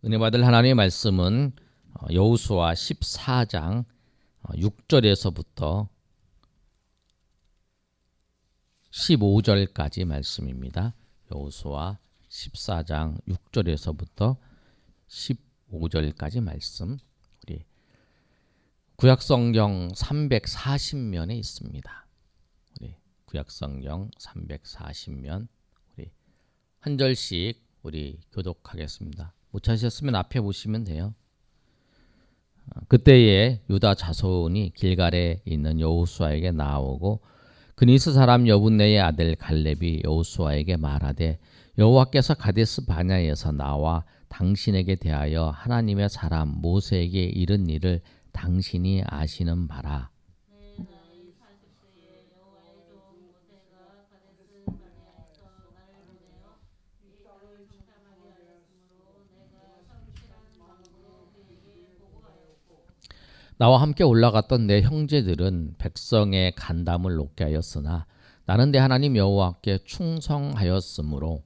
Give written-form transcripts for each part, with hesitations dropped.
은혜 받을 하나님의 말씀은 여호수아 14장 6절에서부터 15절까지 말씀입니다. 여호수아 14장 6절에서부터 15절까지 말씀. 우리 구약성경 340면에 있습니다. 우리 구약성경 340면 우리 한 절씩 우리 교독하겠습니다. 못 찾으셨으면 앞에 보시면 돼요. 그때에 유다 자손이 길갈에 있는 여호수아에게 나오고 그니스 사람 여분네의 아들 갈렙이 여호수아에게 말하되 여호와께서 가데스 바냐에서 나와 당신에게 대하여 하나님의 사람 모세에게 이른 일을 당신이 아시는 바라. 나와 함께 올라갔던 내 형제들은 백성의 간담을 높게 하였으나 나는 내 하나님 여호와께 충성하였으므로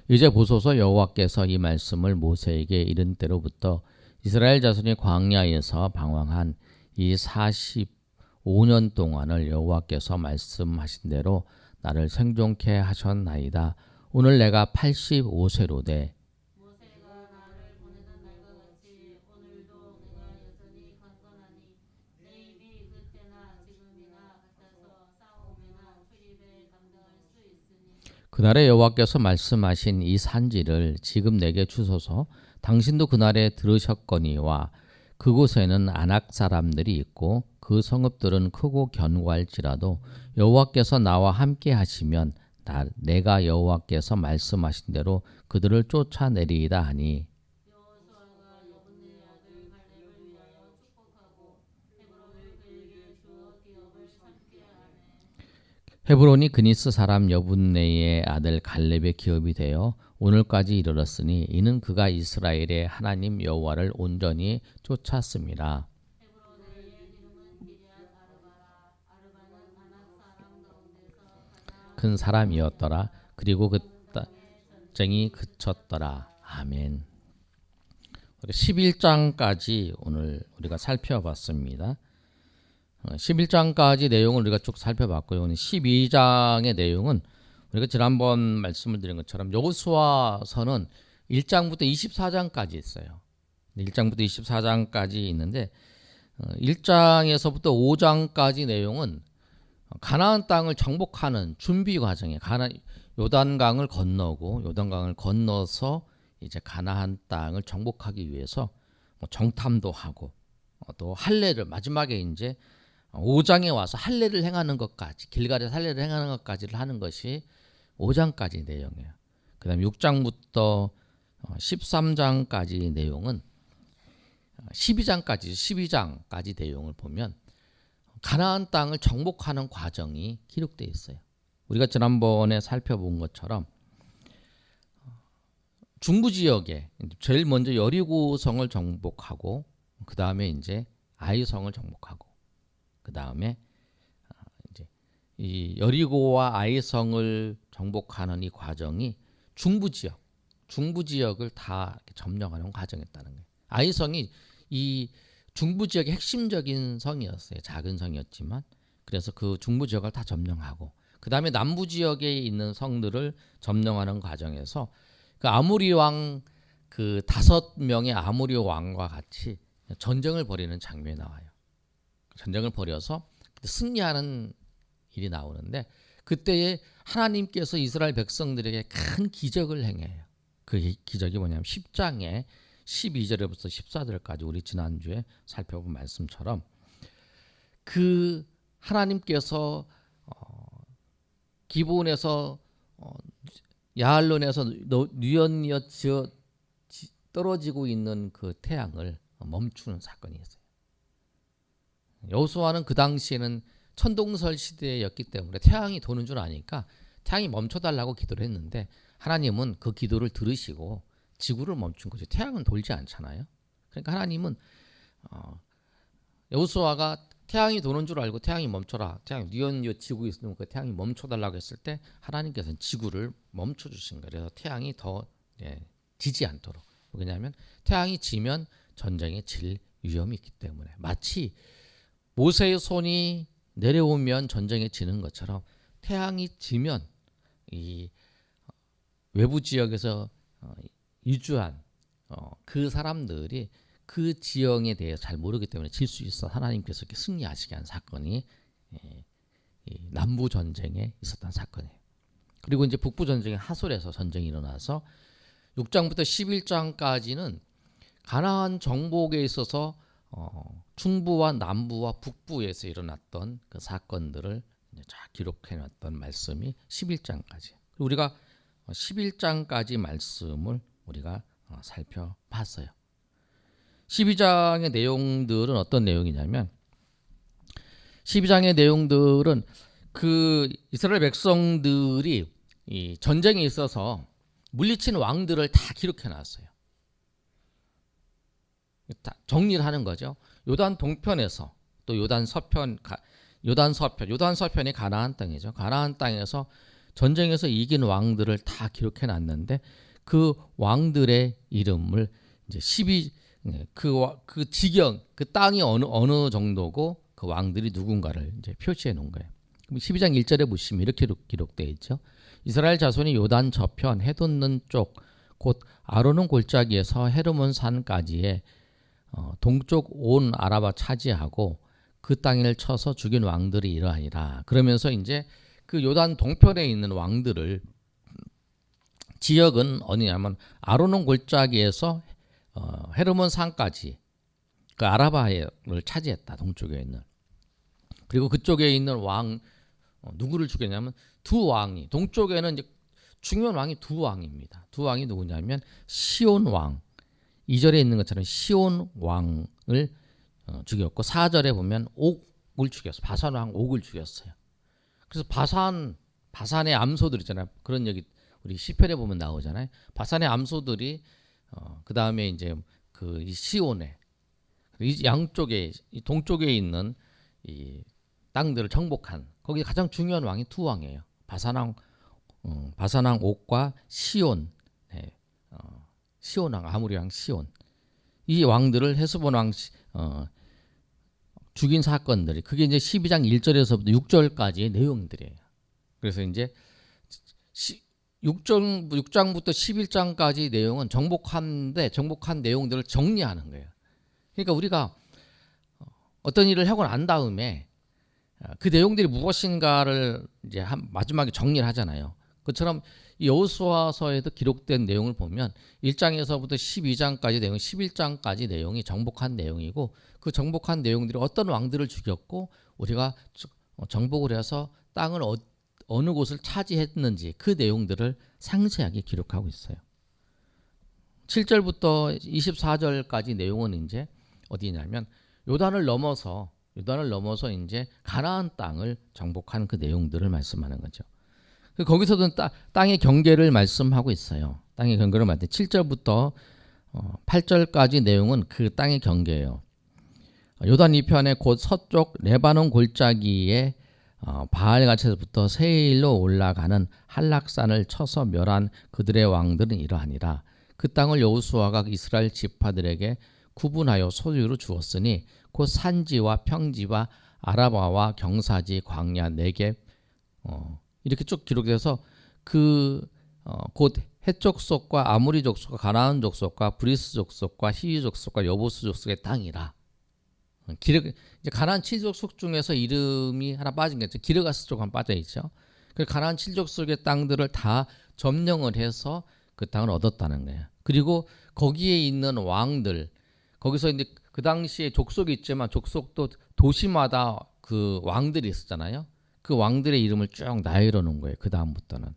이제 보소서 여호와께서 이 말씀을 모세에게 이른 때로부터 이스라엘 자손이 광야에서 방황한 이 45년 동안을 여호와께서 말씀하신 대로 나를 생존케 하셨나이다. 오늘 내가 85세로 돼 그날에 여호와께서 말씀하신 이 산지를 지금 내게 주소서. 당신도 그날에 들으셨거니와 그곳에는 아낙 사람들이 있고 그 성읍들은 크고 견고할지라도 여호와께서 나와 함께 하시면 내가 여호와께서 말씀하신 대로 그들을 쫓아내리이다 하니 헤브론이 그니스 사람 여분네의 아들 갈렙의 기업이 되어 오늘까지 이르렀으니 이는 그가 이스라엘의 하나님 여호와를 온전히 쫓았습니다. 큰 사람이었더라. 그리고 그 전쟁이 그쳤더라. 아멘. 11장까지 오늘 우리가 살펴봤습니다. 11장까지 내용을 우리가 쭉 살펴봤고요. 오늘 12장의 내용은 우리가 지난번 말씀을 드린 것처럼 여호수아서는 1장부터 24장까지 있어요. 1장부터 24장까지 있는데 1장에서부터 5장까지 내용은 가나안 땅을 정복하는 준비 과정에 요단강을 건너서 이제 가나안 땅을 정복하기 위해서 정탐도 하고 또 할례를 마지막에 이제 5장에 와서 할례를 행하는 것까지 길갈에서 할례를 행하는 것까지를 하는 것이 5장까지 내용이에요. 그 다음에 6장부터 13장까지 내용은 12장까지 내용을 보면 가나안 땅을 정복하는 과정이 기록되어 있어요. 우리가 지난번에 살펴본 것처럼 중부 지역에 제일 먼저 여리고성을 정복하고 그 다음에 이제 아이성을 정복하고 그 다음에 이제 이 여리고와 아이성을 정복하는 이 과정이 중부 지역을 다 점령하는 과정이었다는 거예요. 아이성이 이 중부 지역의 핵심적인 성이었어요. 작은 성이었지만 그래서 그 중부 지역을 다 점령하고 그 다음에 남부 지역에 있는 성들을 점령하는 과정에서 그 아모리 왕 그 5명의 아모리 왕과 같이 전쟁을 벌이는 장면이 나와요. 전쟁을 벌여서 승리하는 일이 나오는데 그때에 하나님께서 이스라엘 백성들에게 큰 기적을 행해요. 그 기적이 뭐냐면 10장에 12절에부터 14절까지 우리 지난주에 살펴본 말씀처럼 그 하나님께서 기브온에서 야알론에서 뉘엿뉘엿 떨어지고 있는 그 태양을 멈추는 사건이 있어요. 여호수아는 그 당시에는 천동설 시대였기 때문에 태양이 도는 줄 아니까 태양이 멈춰달라고 기도를 했는데 하나님은 그 기도를 들으시고 지구를 멈춘 거죠. 태양은 돌지 않잖아요. 그러니까 하나님은 여호수아가 태양이 도는 줄 알고 태양이 멈춰라. 태양이 뉘엿뉘엿 지고 있으면 그 태양이 멈춰달라고 했을 때 하나님께서는 지구를 멈춰주신 거예요. 그래서 태양이 더 지지 않도록. 왜냐하면 태양이 지면 전쟁에 질 위험이 있기 때문에 마치 모세의 손이 내려오면 전쟁에 지는 것처럼 태양이 지면 이 외부 지역에서 이주한 그 사람들이 그 지형에 대해 잘 모르기 때문에 질 수 있어 하나님께서 이렇게 승리하시게 한 사건이 이 남부 전쟁에 있었던 사건이에요. 그리고 이제 북부 전쟁에 하솔에서 전쟁이 일어나서 6장부터 11장까지는 가나안 정복에 있어서 중부와 남부와 북부에서 일어났던 그 사건들을 쫙 기록해놨던 말씀이 11장까지. 우리가 11장까지 말씀을 우리가 살펴봤어요. 12장의 내용들은 어떤 내용이냐면 12장의 내용들은 그 이스라엘 백성들이 이 전쟁에 있어서 물리친 왕들을 다 기록해놨어요. 다 정리를 하는 거죠. 요단 동편에서 또 요단 서편이 가나안 땅이죠. 가나안 땅에서 전쟁에서 이긴 왕들을 다 기록해놨는데 그 왕들의 이름을 이제 그 지경, 그 땅이 어느 정도고 그 왕들이 누군가를 이제 표시해 놓은 거예요. 그럼 12장 1절에 보시면 이렇게 기록되어 있죠. 이스라엘 자손이 요단 저편 해돋는 쪽 곧 아로논 골짜기에서 헤르몬 산까지의 동쪽 온 아라바 차지하고 그 땅을 쳐서 죽인 왕들이 이러하니라. 그러면서 이제 그 요단 동편에 있는 왕들을 지역은 어디냐면 아로논 골짜기에서 헤르몬 산까지 그 아라바를 차지했다. 동쪽에 있는. 그리고 그쪽에 있는 왕 누구를 죽였냐면 두 왕이 동쪽에는 이제 중요한 왕이 두 왕입니다. 두 왕이 누구냐면 시온 왕. 2절에 있는 것처럼 시온 왕을 죽였고 4절에 보면 옥을 죽였어요. 바산 왕 옥을 죽였어요. 그래서 바산의 암소들 있잖아요. 그런 얘기 우리 시편에 보면 나오잖아요. 바산의 암소들이 그 다음에 이제 그 시온에 이 양쪽에 이 동쪽에 있는 이 땅들을 정복한 거기 가장 중요한 왕이 두 왕이에요. 바산왕 옥과 시온, 시온 왕 아모리 왕 시온. 이 왕들을 헤스본 왕 죽인 사건들이 그게 이제 12장 1절에서부터 6절까지의 내용들이에요. 그래서 이제 6장부터 11장까지 내용은 정복한 내용들을 정리하는 거예요. 그러니까 우리가 어떤 일을 하고 난 다음에 그 내용들이 무엇인가를 이제 마지막에 정리를 하잖아요. 그처럼 이 여호수아서에도 기록된 내용을 보면 1장에서부터 12장까지 내용, 11장까지 내용이 정복한 내용이고 그 정복한 내용들이 어떤 왕들을 죽였고 우리가 정복을 해서 땅을 어느 곳을 차지했는지 그 내용들을 상세하게 기록하고 있어요. 7절부터 24절까지 내용은 이제 어디냐면 요단을 넘어서 이제 가나안 땅을 정복한 그 내용들을 말씀하는 거죠. 거기서도 땅의 경계를 말씀하고 있어요. 땅의 경계를 말할 때 7절부터 8절까지 내용은 그 땅의 경계예요. 요단 이편의 곧 서쪽 레바논 골짜기에 바알가체부터 세일로 올라가는 한락산을 쳐서 멸한 그들의 왕들은 이러하니라. 그 땅을 여호수아가 이스라엘 지파들에게 구분하여 소유로 주었으니 곧 산지와 평지와 아라바와 경사지 광야 네겝 이렇게 쭉 기록돼서 곧 헷 족속과 아모리 족속과 가나안 족속과 브리스 족속과 히위 족속과 여부스 족속의 땅이라. 이제 가나안 7족속 중에서 이름이 하나 빠진 게 있죠. 기르가스 쪽 한 빠져 있죠. 그 가나안 7족속의 땅들을 다 점령을 해서 그 땅을 얻었다는 거예요. 그리고 거기에 있는 왕들 거기서 이제 그 당시에 족속이 있지만 족속도 도시마다 그 왕들이 있었잖아요. 그 왕들의 이름을 쭉 나열해 놓은 거예요. 그 다음부터는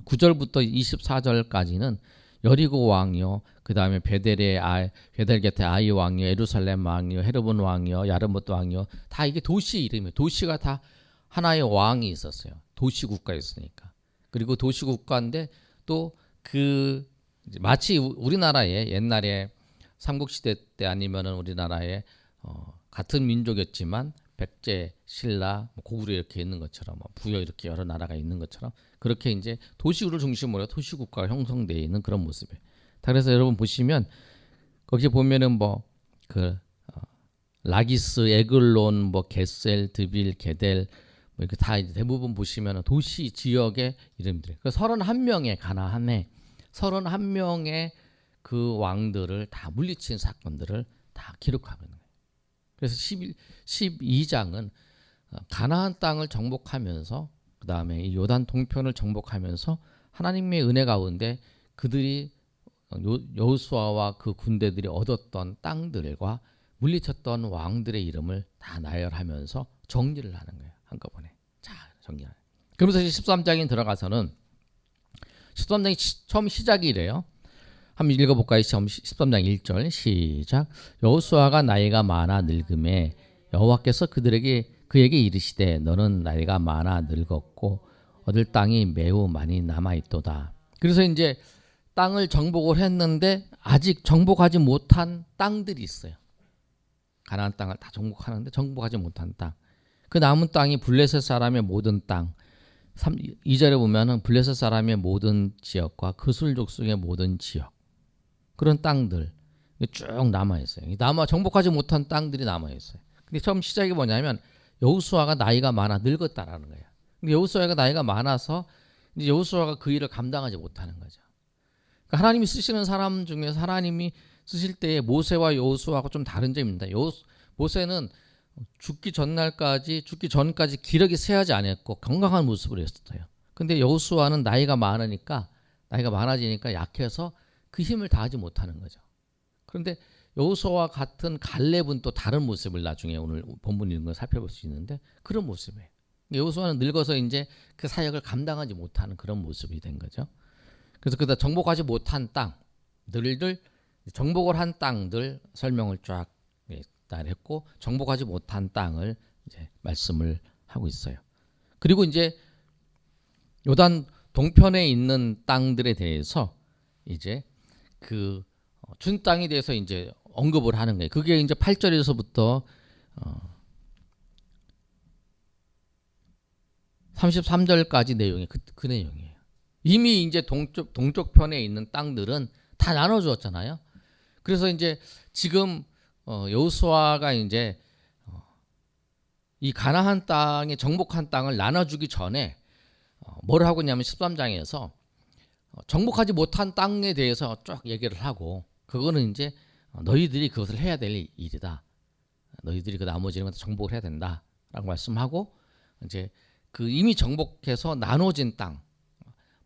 9절부터 24절까지는 여리고 왕이요, 그 다음에 베델게테 아이 왕이요, 예루살렘 왕이요, 헤르본 왕이요, 야르뭇 왕이요, 다 이게 도시 이름이에요. 도시가 다 하나의 왕이 있었어요. 도시 국가였으니까. 그리고 도시 국가인데 또 마치 우리나라에 옛날에 삼국시대 때 아니면은 우리나라에 같은 민족이었지만 백제, 신라, 고구려 이렇게 있는 것처럼 부여 이렇게 여러 나라가 있는 것처럼 그렇게 이제 도시를 중심으로 도시국가가 형성되어 있는 그런 모습이에요. 그래서 여러분 보시면 거기 보면은 뭐그 라기스, 에글론, 뭐 게셀, 드빌, 게델 뭐 이렇게 다 대부분 보시면 도시 지역의 이름들이. 그 31명의 가나안에 31명의 그 왕들을 다 물리친 사건들을 다 기록하고 있는 거예요. 그래서 12장은 가나안 땅을 정복하면서 그 다음에 이 요단 동편을 정복하면서 하나님의 은혜 가운데 그들이 여호수아와 그 군대들이 얻었던 땅들과 물리쳤던 왕들의 이름을 다 나열하면서 정리를 하는 거예요. 한꺼번에. 자, 정리하는. 그러면서 13장에 들어가서는 13장이 처음 시작이 이래요. 한번 읽어볼까요? 13장 1절 시작. 여호수아가 나이가 많아 늙음에 여호와께서 그에게 이르시되 너는 나이가 많아 늙었고 얻을 땅이 매우 많이 남아있도다. 그래서 이제 땅을 정복을 했는데 아직 정복하지 못한 땅들이 있어요. 가나안 땅을 다 정복하는데 정복하지 못한 땅. 그 남은 땅이 블레셋 사람의 모든 땅. 2절에 보면은 블레셋 사람의 모든 지역과 그술 족속의 모든 지역. 그런 땅들 쭉 남아 있어요. 정복하지 못한 땅들이 남아 있어요. 근데 처음 시작이 뭐냐면 여호수아가 나이가 많아 늙었다라는 거예요. 근데 여호수아가 나이가 많아서 이제 여호수아가 그 일을 감당하지 못하는 거죠. 그러니까 하나님이 쓰시는 사람 중에서 하나님이 쓰실 때에 모세와 여호수아하고 좀 다른 점입니다. 모세는 죽기 전까지 기력이 쇠하지 않았고 건강한 모습을 했어요. 근데 여호수아는 나이가 많아지니까 약해서 그 힘을 다하지 못하는 거죠. 그런데 여호수아와 같은 갈렙은 또 다른 모습을 나중에 오늘 본문 읽는 걸 살펴볼 수 있는데 그런 모습이에요. 여호수아는 늙어서 이제 그 사역을 감당하지 못하는 그런 모습이 된 거죠. 그래서 그다 정복하지 못한 땅들을 정복을 한 땅들 설명을 쫙 했고 정복하지 못한 땅을 이제 말씀을 하고 있어요. 그리고 이제 요단 동편에 있는 땅들에 대해서 이제 그 준 땅에 대해서 이제 언급을 하는 거예요. 그게 이제 8절에서부터 33절까지 내용이 그 내용이에요. 이미 이제 동쪽 편에 있는 땅들은 다 나눠 주었잖아요. 그래서 이제 지금 여호수아가 이제 이 가나안 땅에 정복한 땅을 나눠주기 전에 뭘 하고 있냐면 13장에서 정복하지 못한 땅에 대해서 쫙 얘기를 하고 그거는 이제 너희들이 그것을 해야 될 일이다. 너희들이 그 나머지 이런 것도 정복을 해야 된다라고 말씀하고 이제 그 이미 정복해서 나눠진 땅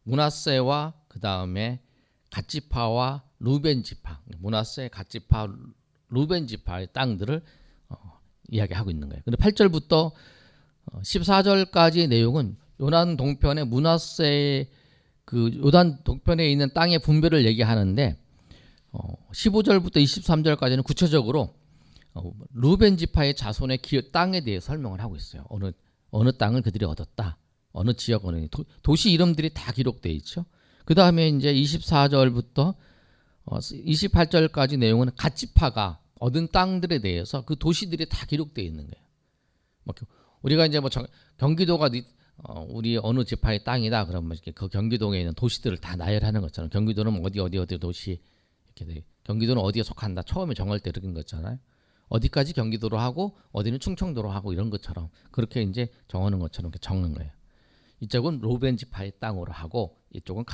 므낫세와 그 다음에 갓지파와 루벤 지파 므낫세 갓지파 루벤 지파의 땅들을 이야기하고 있는 거예요. 근데 8절부터 14절까지의 내용은 요단 동편의 므낫세의 그 요단 동편에 있는 땅의 분배를 얘기하는데 15절부터 23절까지는 구체적으로 루벤 지파의 자손의 땅에 대해 설명을 하고 있어요. 어느 땅을 그들이 얻었다. 어느 지역 도시 이름들이 다 기록되어 있죠. 그 다음에 이제 24절부터 28절까지 내용은 갓지파가 얻은 땅들에 대해서 그 도시들이 다 기록되어 있는 거예요. 우리가 이제 경기도가 우리 어느 지파의 땅이다 그러면 이렇게 그 경기도에 있는 도시들을 다 나열하는 것처럼 경기도는 어디 도시 이렇게 경기도는 어디에 속한다. 처음에 정할 때 이렇게 것잖아요. 어디까지 경기도로 하고 어디는 충청도로 하고 이런 것처럼 그렇게 이제 정하는 것처럼 이렇게 적는 거예요. 이쪽은 로벤 지파의 땅으로 하고 이쪽은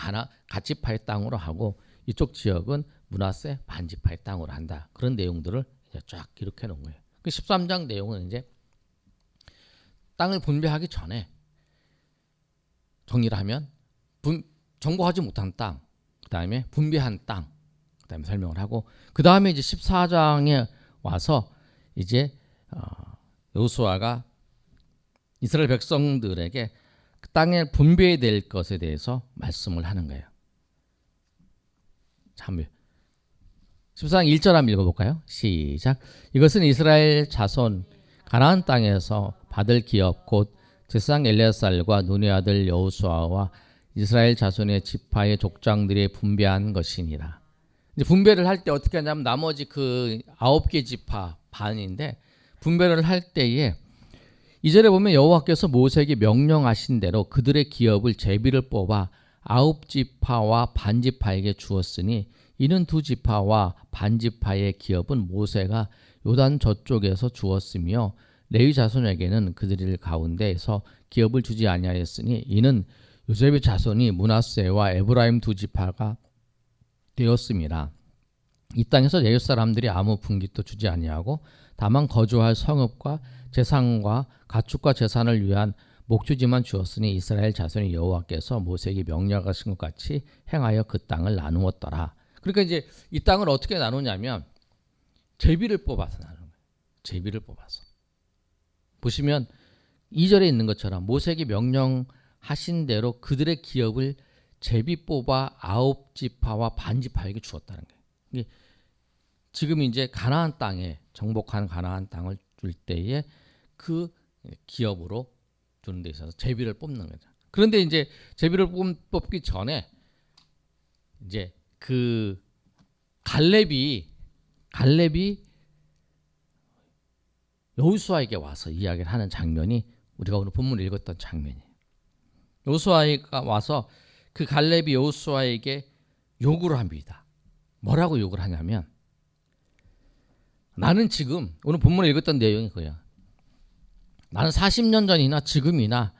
갓지파의 땅으로 하고 이쪽 지역은 므낫세 반지파의 땅으로 한다. 그런 내용들을 이제 쫙 기록해 놓은 거예요. 그 13장 내용은 이제 땅을 분배하기 전에 정리를 하면 정복하지 못한 땅, 그 다음에 분배한 땅, 그 다음에 설명을 하고 그 다음에 이제 14장에 와서 이제 여호수아가 이스라엘 백성들에게 그 땅에 분배될 것에 대해서 말씀을 하는 거예요. 참 14장 1절 한번 읽어볼까요? 시작. 이것은 이스라엘 자손 가나안 땅에서 받을 기업 곧 제사장 엘레아살과 눈의 아들 여호수아와 이스라엘 자손의 지파의 족장들이 분배한 것이니라. 이제 분배를 할 때 어떻게 하냐면 나머지 그 9개 지파 반인데 분배를 할 때에 2절에 보면 여호와께서 모세에게 명령하신 대로 그들의 기업을 제비를 뽑아 9지파와 반지파에게 주었으니 이는 2지파와 반지파의 기업은 모세가 요단 저쪽에서 주었으며 레위 자손에게는 그들 가운데에서 기업을 주지 아니하였으니 이는 요셉의 자손이 므낫세와 에브라임 2지파가 되었음이라. 이 땅에서 예굽 사람들이 아무 분깃도 주지 아니하고 다만 거주할 성읍과 재산과 가축과 재산을 위한 목주지만 주었으니 이스라엘 자손이 여호와께서 모세에게 명령하신 것 같이 행하여 그 땅을 나누었더라. 그러니까 이제 이 땅을 어떻게 나누냐면 제비를 뽑아서 나누는 거예요. 제비를 뽑아서. 보시면 2절에 있는 것처럼 모세에게 명령하신 대로 그들의 기업을 제비 뽑아 9지파와 반지파에게 주었다는 거예요. 지금 이제 가나안 땅에 정복한 가나안 땅을 줄 때에 그 기업으로 주는 데 있어서 제비를 뽑는 거죠. 그런데 이제 제비를 뽑기 전에 이제 그 갈렙이 여호수아에게 와서 이야기를 하는 장면이 우리가 오늘 본문을 읽었던 장면이에요. 여호수아가 와서 그 갈렙이 여호수아에게 요구를 합니다. 뭐라고 요구를 하냐면 나는 지금 오늘 본문을 읽었던 내용이 그거야. 나는 40년 전이나 지금이나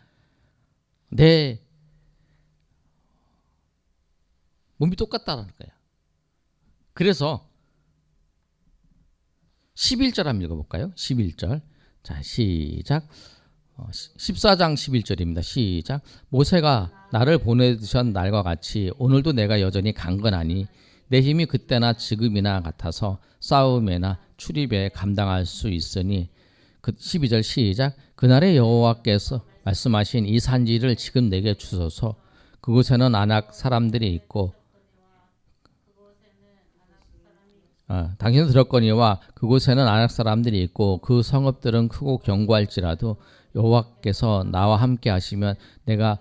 내 몸이 똑같다는 거야. 그래서 11절 한번 읽어볼까요? 11절. 자, 시작. 14장 11절입니다. 시작. 모세가 나를 보내주신 날과 같이 오늘도 내가 여전히 강건하니 내 힘이 그때나 지금이나 같아서 싸움에나 출입에 감당할 수 있으니 12절 시작. 그날의 여호와께서 말씀하신 이 산지를 지금 내게 주소서. 그곳에는 아낙 사람들이 있고 당신은 들었거니와 그곳에는 아낙 사람들이 있고 그 성읍들은 크고 견고할지라도 여호와께서 나와 함께 하시면 내가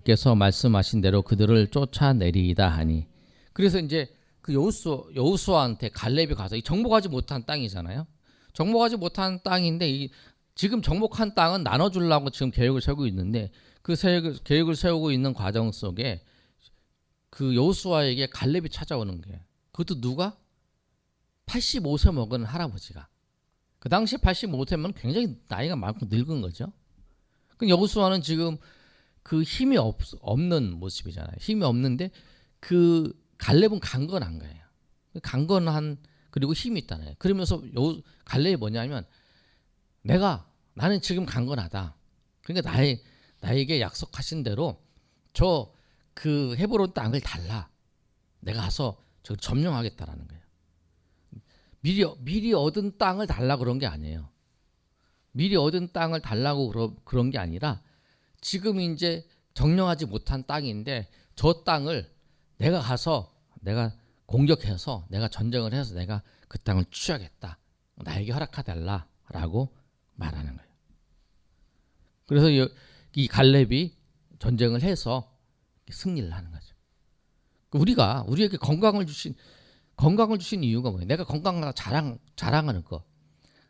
께서 말씀하신 대로 그들을 쫓아내리이다 하니. 그래서 이제 그 여호수아한테 갈렙이 가서 이 정복하지 못한 땅이잖아요. 정복하지 못한 땅인데 지금 정복한 땅은 나눠주려고 지금 계획을 세우고 있는데 그 계획을 세우고 있는 과정 속에 그 여호수아에게 갈렙이 찾아오는 거예요. 그것도 누가? 85세 먹은 할아버지가. 그 당시 85세면 굉장히 나이가 많고 늙은 거죠. 그 여호수아는 지금 그 힘이 없는 모습이잖아요. 힘이 없는데 그 갈렙은 강건한 거예요. 강건한 그리고 힘이 있다는. 그러면서 갈렙이 뭐냐면 나는 지금 강건하다. 그러니까 나에게 약속하신 대로 저 그 헤브론 땅을 달라. 내가 가서 저 점령하겠다라는 거예요. 미리 얻은 땅을 달라 그런 게 아니에요. 미리 얻은 땅을 달라고 그런 게 아니라 지금 이제 점령하지 못한 땅인데 저 땅을 내가 가서 내가 공격해서 내가 전쟁을 해서 내가 그 땅을 취하겠다. 나에게 허락하달라라고 말하는 거예요. 그래서 이 갈렙이 전쟁을 해서 승리를 하는 거죠. 우리에게 건강을 주신 이유가 뭐예요? 내가 건강을 자랑하는 거.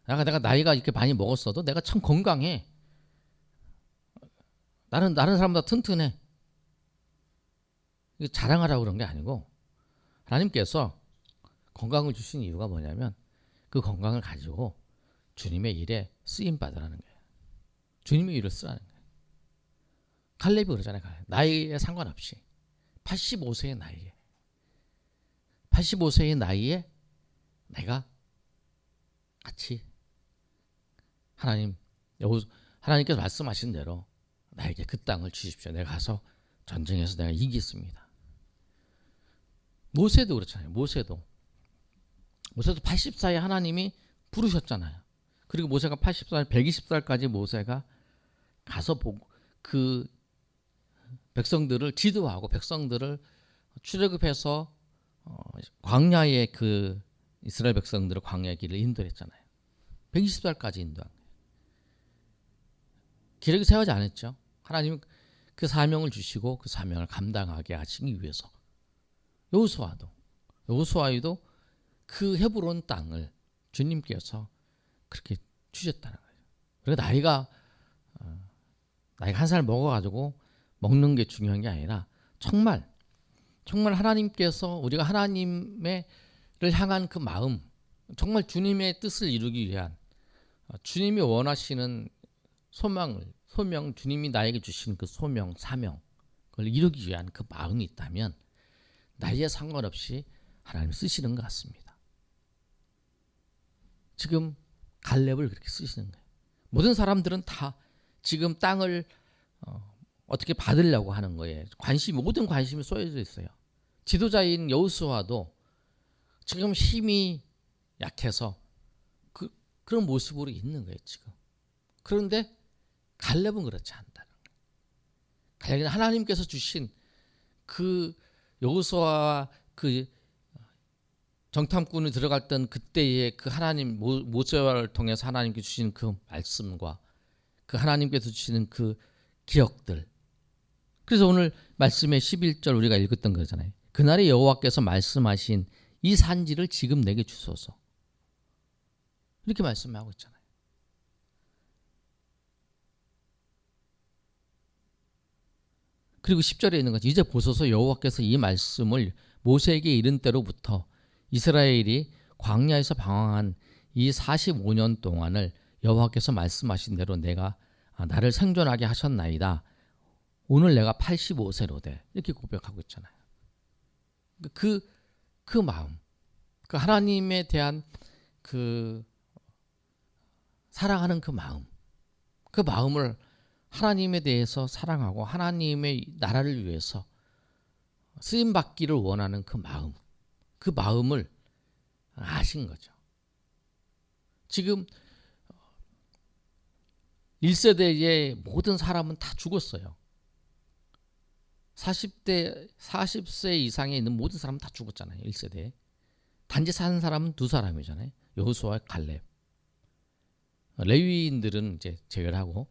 내가 나이가 이렇게 많이 먹었어도 내가 참 건강해. 나는 다른 사람보다 튼튼해. 자랑하라고 그런 게 아니고 하나님께서 건강을 주신 이유가 뭐냐면 그 건강을 가지고 주님의 일에 쓰임 받으라는 거예요. 주님의 일을 쓰라는 거예요. 갈렙이 그러잖아요. 나이에 상관없이 85세의 나이에 내가 같이 하나님께서 말씀하신 대로 나에게 그 땅을 주십시오. 내가 가서 전쟁에서 내가 이기겠습니다. 모세도 그렇잖아요. 모세도 80살에 하나님이 부르셨잖아요. 그리고 모세가 80살, 120살까지 모세가 가서 그 백성들을 지도하고 백성들을 출애굽해서 광야의 그 이스라엘 백성들을 광야의 길을 인도했잖아요. 120살까지 인도한 거예요. 기록이 세워지 않았죠. 하나님은 그 사명을 주시고 그 사명을 감당하게 하시기 위해서 여호수아도 그 헤브론 땅을 주님께서 그렇게 주셨다는 거예요. 그리고 나이가 한 살 먹어가지고 먹는 게 중요한 게 아니라 정말 하나님께서 우리가 하나님을 향한 그 마음, 정말 주님의 뜻을 이루기 위한 주님이 원하시는 소명, 주님이 나에게 주신 그 소명, 사명, 그걸 이루기 위한 그 마음이 있다면 나이에 상관없이 하나님 쓰시는 것 같습니다. 지금 갈렙을 그렇게 쓰시는 거예요. 모든 사람들은 다 지금 땅을 어떻게 받으려고 하는 거예요. 모든 관심이 쏘여져 있어요. 지도자인 여호수아도 지금 힘이 약해서 그런 모습으로 있는 거예요. 지금. 그런데 갈렙은 그렇지 않다는 거예요. 갈렙은 하나님께서 주신 그 여호수아와 그 정탐꾼이 들어갔던 그때의 그 하나님 모세를 통해서 하나님께 주신 그 말씀과 그 하나님께서 주시는 그 기억들. 그래서 오늘 말씀의 11절 우리가 읽었던 거잖아요. 그날에 여호와께서 말씀하신 이 산지를 지금 내게 주소서. 이렇게 말씀하고 있잖아요. 그리고 10절에 있는 거죠. 이제 보소서 여호와께서 이 말씀을 모세에게 이른 때로부터 이스라엘이 광야에서 방황한 이 45년 동안을 여호와께서 말씀하신 대로 내가 나를 생존하게 하셨나이다. 오늘 내가 85세로 돼. 이렇게 고백하고 있잖아요. 그 마음, 그 하나님에 대한 그 사랑하는 그 마음을 하나님에 대해서 사랑하고 하나님의 나라를 위해서 쓰임 받기를 원하는 그 마음을 아신 거죠. 지금 1세대의 모든 사람은 다 죽었어요. 40세 이상에 있는 모든 사람은 다 죽었잖아요. 1세대에. 단지 사는 사람은 두 사람이잖아요. 여호수아와 갈렙. 레위인들은 이제 제외하고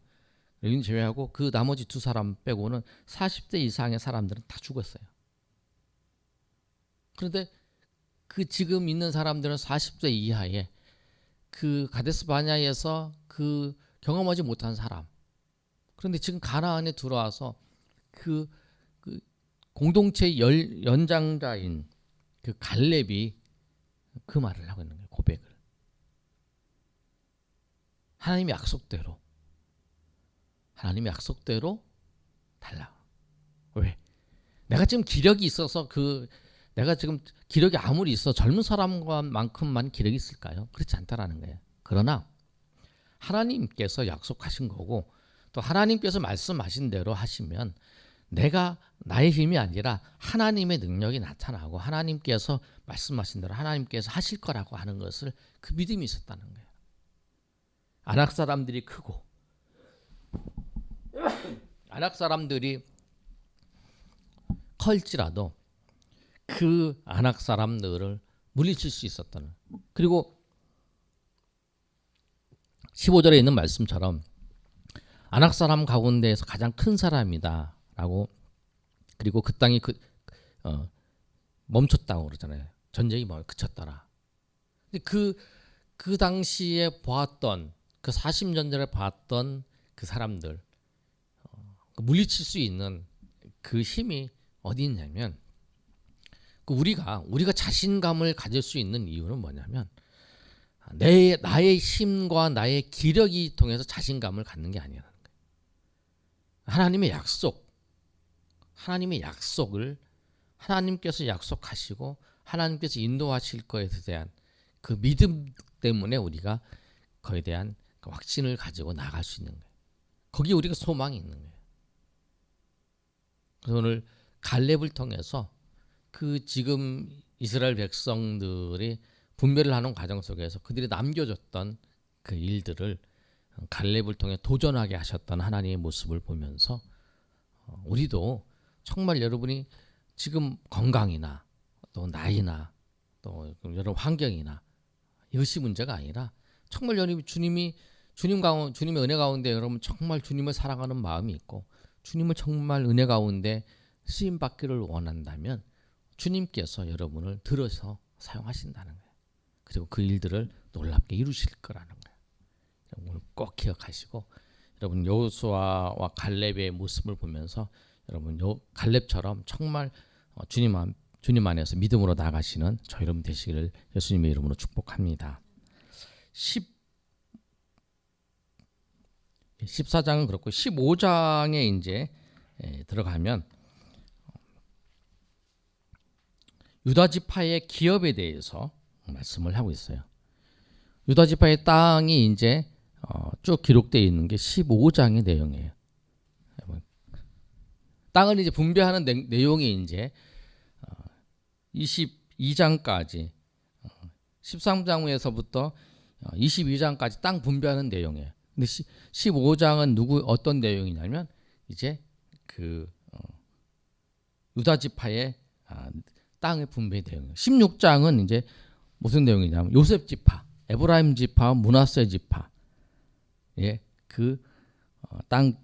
그 나머지 두 사람 빼고는 40대 이상의 사람들은 다 죽었어요. 그런데 그 지금 있는 사람들은 40대 이하의 그 가데스 바냐에서 그 경험하지 못한 사람. 그런데 지금 가나안에 들어와서 그 공동체 연장자인 그 갈렙이 그 말을 하고 있는 거예요. 고백을. 하나님의 약속대로 달라. 왜? 내가 지금 기력이 있어서 내가 지금 기력이 아무리 있어 젊은 사람만큼만 기력이 있을까요? 그렇지 않다라는 거예요. 그러나 하나님께서 약속하신 거고 또 하나님께서 말씀하신 대로 하시면 내가 나의 힘이 아니라 하나님의 능력이 나타나고 하나님께서 말씀하신 대로 하나님께서 하실 거라고 하는 것을 그 믿음이 있었다는 거예요. 아낙 사람들이 크고 아낙 사람들이 컬지라도 그 아낙 사람들을 물리칠 수 있었다는. 그리고 15절에 있는 말씀처럼 아낙 사람 가운데에서 가장 큰 사람이다라고 그리고 그 땅이 멈췄다고 그러잖아요. 전쟁이 그쳤더라. 그 당시에 보았던 그 40년 전에 봤던 그 사람들 물리칠 수 있는 그 힘이 어디 있냐면 우리가 자신감을 가질 수 있는 이유는 뭐냐면 나의 힘과 나의 기력이 통해서 자신감을 갖는 게 아니라는 거예요. 하나님의 약속을 하나님께서 약속하시고 하나님께서 인도하실 것에 대한 그 믿음 때문에 우리가 그에 대한 그 확신을 가지고 나갈 수 있는 거예요. 거기에 우리가 소망이 있는 거예요. 그래서 오늘 갈렙을 통해서 그 지금 이스라엘 백성들이 분별을 하는 과정 속에서 그들이 남겨줬던 그 일들을 갈렙을 통해 도전하게 하셨던 하나님의 모습을 보면서 우리도 정말 여러분이 지금 건강이나 또 나이나 또 여러 환경이나 이것이 문제가 아니라 정말 주님의 은혜 가운데 여러분 정말 주님을 사랑하는 마음이 있고 주님을 정말 은혜 가운데 쓰임 받기를 원한다면 주님께서 여러분을 들어서 사용하신다는 거예요. 그리고 그 일들을 놀랍게 이루실 거라는 거예요. 꼭 기억하시고 여러분 여호수아와 갈렙의 모습을 보면서 여러분 갈렙처럼 정말 주님 안에서 믿음으로 나가시는 저 여러분 되시기를 예수님의 이름으로 축복합니다. 14장은 그렇고 15장에 이제 들어가면 유다 지파의 기업에 대해서 말씀을 하고 있어요. 유다 지파의 땅이 이제 쭉 기록되어 있는 게 15장의 내용이에요. 땅을 이제 분배하는 내용이 이제 22장까지 13장에서부터 22장까지 땅 분배하는 내용이에요. 근데 15장은 어떤 내용이냐면 이제 그 유다 지파의 땅의 분배 내용이에요. 16장은 이제 무슨 내용이냐면 요셉 지파, 에브라임 지파, 므낫세 지파, 그 땅을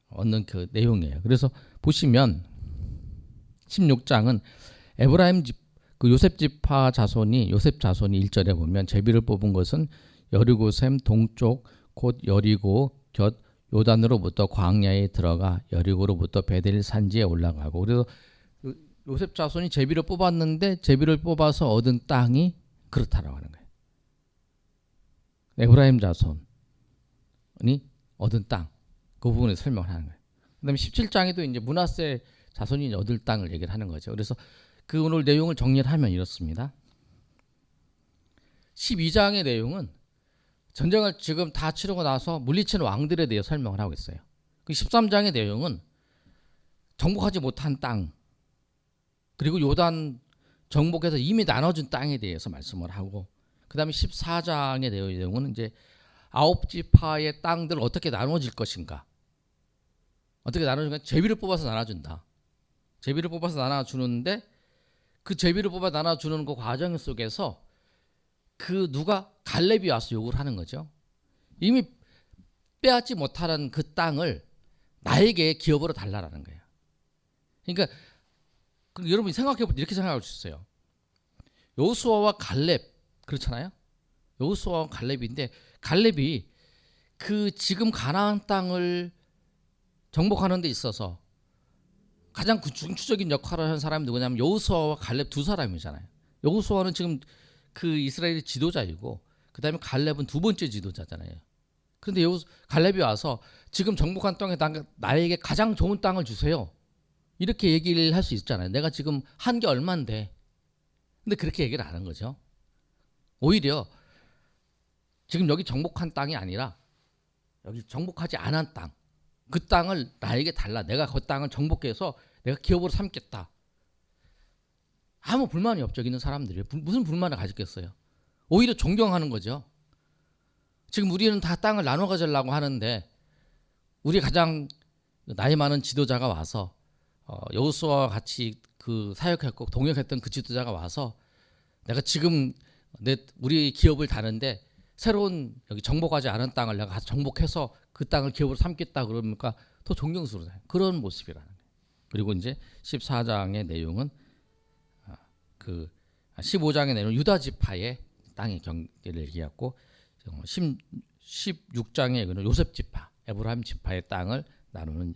얻는 그 내용이에요. 그래서 보시면 16장은 에브라임 그 요셉 지파 자손이 1절에 보면 제비를 뽑은 것은 여리고샘 동쪽 곧 여리고 곁 요단으로부터 광야에 들어가 여리고로부터 베델 산지에 올라가고, 그래서 요셉 자손이 제비를 뽑았는데 제비를 뽑아서 얻은 땅이 그렇다라고 하는 거예요. 에브라임 자손이 얻은 땅, 그 부분을 설명을 하는 거예요. 그다음에 17장에도 이제 므낫세 자손이 얻을 땅을 얘기를 하는 거죠. 그래서 그 오늘 내용을 정리를 하면 이렇습니다. 12장의 내용은 전쟁을 지금 다 치르고 나서 물리친 왕들에 대해 설명을 하고 있어요. 그 13장의 내용은 정복하지 못한 땅, 그리고 요단 정복해서 이미 나눠준 땅에 대해서 말씀을 하고, 그 다음에 14장의 내용은 이제 9지파의 땅들 어떻게 나눠질 것인가, 어떻게 나눠주는가, 제비를 뽑아서 나눠준다. 제비를 뽑아서 나눠주는데 그 제비를 뽑아 나눠주는 그 과정 속에서 그 누가 갈렙이 와서 요구를 하는 거죠. 이미 빼앗지 못하는 그 땅을 나에게 기업으로 달라라는 거예요. 그러니까 여러분이 생각해보면 이렇게 생각할 수 있어요. 여호수아와 갈렙, 그렇잖아요. 여호수아와 갈렙인데 갈렙이 그 지금 가나안 땅을 정복하는 데 있어서 가장 중추적인 역할을 한 사람이 누구냐면 여호수아와 갈렙 두 사람이잖아요. 여호수아는 지금 그 이스라엘의 지도자이고, 그 다음에 갈렙은 두 번째 지도자잖아요. 그런데 갈렙이 와서 지금 정복한 땅에 나에게 가장 좋은 땅을 주세요, 이렇게 얘기를 할 수 있잖아요. 내가 지금 한 게 얼만데. 근데 그렇게 얘기를 안 한 거죠. 오히려 지금 여기 정복한 땅이 아니라 여기 정복하지 않은 땅, 그 땅을 나에게 달라. 내가 그 땅을 정복해서 내가 기업으로 삼겠다. 아무 불만이 없죠. 있는 사람들이 무슨 불만을 가졌겠어요. 오히려 존경하는 거죠. 지금 우리는 다 땅을 나눠 가지려고 하는데 우리 가장 나이 많은 지도자가 와서 여호수아와 같이 그 사역했고 동역했던 그 지도자가 와서 내가 지금 우리 기업을 다는데 새로운 여기 정복하지 않은 땅을 내가 정복해서 그 땅을 기업으로 삼겠다 그러니까 더 존경스러워요. 그런 모습이라는 거예요. 그리고 이제 14장의 내용은 그 15장의 내용은 유다 지파의 땅의 경계를 얘기했고, 16장의 요셉 지파, 에브라임 지파의 땅을 나누는.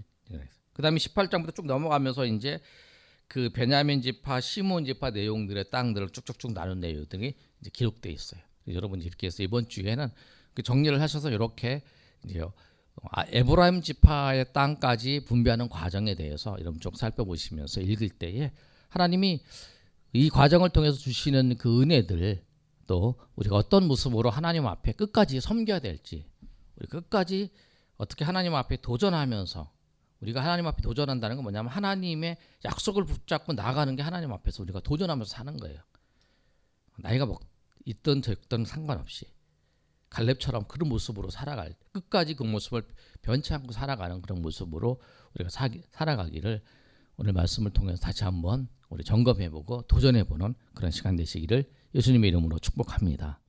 그 다음에 18장부터 쭉 넘어가면서 이제 그 베냐민 지파, 시몬 지파 내용들의 땅들을 쭉쭉쭉 나눈 내용들이 이제 기록되어 있어요. 여러분이 이렇게 해서 이번 주에는 그 정리를 하셔서 이렇게 이제 에브라임 지파의 땅까지 분배하는 과정에 대해서 여러분 쭉 살펴보시면서 읽을 때에 하나님이 이 과정을 통해서 주시는 그 은혜들, 또 우리가 어떤 모습으로 하나님 앞에 끝까지 섬겨야 될지, 우리 끝까지 어떻게 하나님 앞에 도전하면서, 우리가 하나님 앞에 도전한다는 건 뭐냐면 하나님의 약속을 붙잡고 나가는 게 하나님 앞에서 우리가 도전하면서 사는 거예요. 나이가 있든 적든 상관없이 갈렙처럼 그런 모습으로 살아갈, 끝까지 그 모습을 변치 않고 살아가는 그런 모습으로 우리가 살아가기를 오늘 말씀을 통해서 다시 한번 우리 점검해보고 도전해보는 그런 시간 되시기를 예수님의 이름으로 축복합니다.